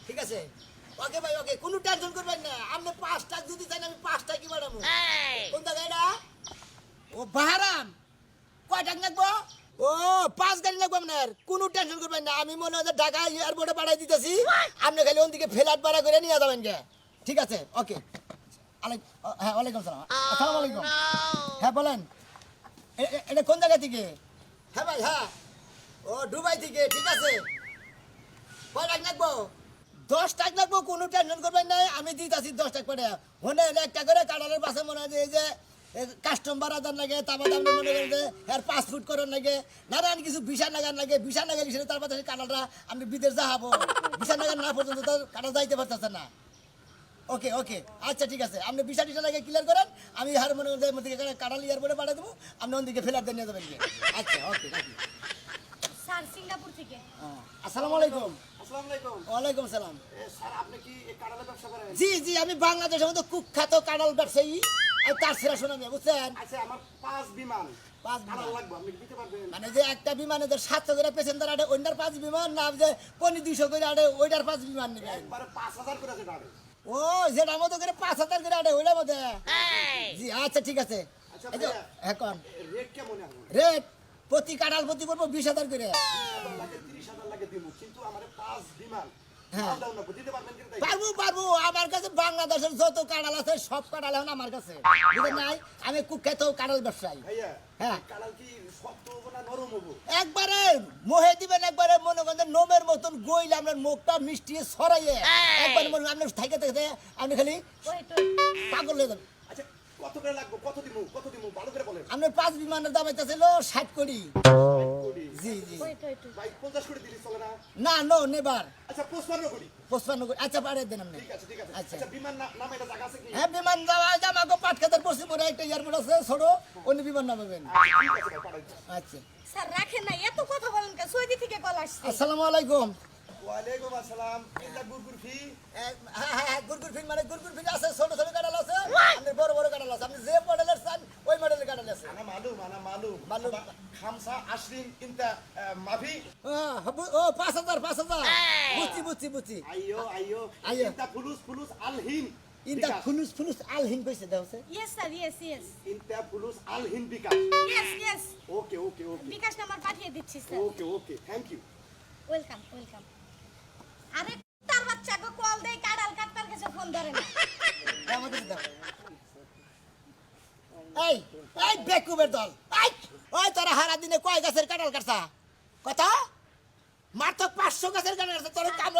ঠিক আছে ওকে ভাই ওকে কোনো টেনশন করবেন না আপনি 5 টাকা যদি চান আমি 5 টাকা কি বাড়াবো কোন জায়গায় না ও বাহারাম কয় টাকা লাগবো ও 5 গাড়ি লাগবো আপনার কোনো টেনশন করবেন না আমি মনে হয় ঢাকা এয়ারপোর্টে পাঠাই দিতেছি আপনি খালি ওদিকে ফ্ল্যাট ভাড়া করে নিয়ে যাবেন কে ঠিক আছে ওকে হ্যাঁ ওয়ালাইকুম সালাম আসসালামু আলাইকুম হ্যাঁ বলেন এটা কোন জায়গা থেকে হ্যাঁ ভাই হ্যাঁ ও দুবাই থেকে ঠিক আছে কয় টাকা লাগবো 10 টাকা লাগবো কোনো টেনশন করবেন না আমি দিতেছি 10 টাকা করে মনে হলে একটা করে কাটালের পাশে মনে হয় যে এই যে কাস্টমার আদার লাগে তারপর আপনি মনে করেন যে এর পাসপোর্ট করার লাগে নানান কিছু ভিসা লাগান লাগে ভিসা লাগালে সেটা তারপর কাটালটা আপনি বিদেশ যাবো ভিসা লাগান না পর্যন্ত তো কাটা যাইতে পারতেছে না ওকে ওকে আচ্ছা ঠিক আছে আপনি ভিসা টিসা লাগে ক্লিয়ার করেন আমি হার মনে করেন মধ্যে কাটাল এয়ারপোর্টে পাঠিয়ে দেবো আপনি ওদিকে ফেলার দিয়ে নিয়ে যাবেন আচ্ছা ওকে রাখি স্যার সিঙ্গাপুর থেকে আসসালামু আলাইকুম আসসালামু আলাইকুম ওয়ালাইকুম সালাম স্যার আপনি কি এই কাঁড়ালের ব্যবসা করেন জি জি আমি বাংলাদেশের মধ্যে কুখ্যাত কাঁড়াল ব্যবসায়ী আর তার সেরা শোনাবে বুঝছেন আচ্ছা আমার 5 বিমান 5 বিমান কাঁড়াল লাগবে আপনি কি দিতে পারবেন মানে যে একটা বিমানে যে 700 করে প্যাসেঞ্জার আড়ে ওইটার 5 বিমান না যে 200 করে আড়ে ওইটার 5 বিমান নেবেন একবারে 5000 করে আছে গাড়ি ও যেটা মতো করে 5000 করে আড়ে ওইটার মধ্যে জি আচ্ছা ঠিক আছে আচ্ছা এই যে ভাইয়া, এখন রেট কেমন এখন রেট প্রতি কাঁড়াল প্রতি পড়বো 20000 করে লাগে 30000 লাগে দিব কিন্তু আমারে 5 বিমান হ্যাঁ। দাও না দিতে পারবেন কি তাই পারবো পারবো আমার কাছে বাংলাদেশের যত কাঁড়াল আছে সব কাঁড়াল এখন আমার কাছে বুঝলেন নাই আমি কুখ্যাত কাঁড়াল ব্যবসায়ী ভাইয়া হ্যাঁ। কাঁড়াল কি শক্ত হবে না নরম হবে একবারে মোহে দিবেন একবারে মনে করেন নোমের মতন গইলে আপনার মুখটা মিষ্টিয়ে ছড়াইয়ে একবারে মনে আপনার থাইকে থাকতে আপনি খালি ওয়েট পাগল হয়ে যাবেন আচ্ছা কত করে লাগবে কত দিব ভালো করে বলেন আপনার 5 বিমানের দাম ছিল 60 কোটি কোটি জি জি ওয়েট ভাই 50 কোটি দিলি চলে না না নো নেবার আচ্ছা 55 কোটি 55 কোটি আচ্ছা পারে দেন আপনি ঠিক আছে আচ্ছা। আচ্ছা বিমান নাম এটা জায়গা আছে কি হ্যাঁ বিমান যাওয়া জামাগো পাটখাতার পড়ছি পরে একটা এয়ারপোর্ট আছে ছোট অন্য বিমান নামাবেন ঠিক আছে ভাই পাঠাই দাও। আচ্ছা স্যার রাখেন না এত কথা বলেন কেন সৌদি থেকে কল আসছে আসসালামু আলাইকুম ওয়ালাইকুম আসসালাম এটা গুরগুরফি হ্যাঁ হ্যাঁ গুরগুর ফিন মানে গুরগুর ফিন আছে ছোট ছোট কাঁঠাল আছে আপনি বড় বড় কাঁঠাল আছে আপনি যে মডেলের চান ওই মডেলের কাঁঠাল আছে انا معلوم معلوم. 25 انت মাফি ও 5000 বুঝছি বুঝছি বুঝছি আইয়ো আইয়ো। انت فلوس الهين ইনটা ফুলুস আলহিন কইছে দাওছে yes sir yes انت فلوس الهين bKash yes okay bKash number পাঠিয়ে দিচ্ছি sir okay thank you welcome আরে তার বাচ্চাকে কল দেই কাড়াল কাটতার কাছে ফোন ধরে না আমাদের দাও এই বেকুবের দল ওই তোরা হারা দিনে কয় গাছের কাঁঠাল কাটছা কথা মাত্র 500 গাছের কাঁঠাল কাটছা তোর কাম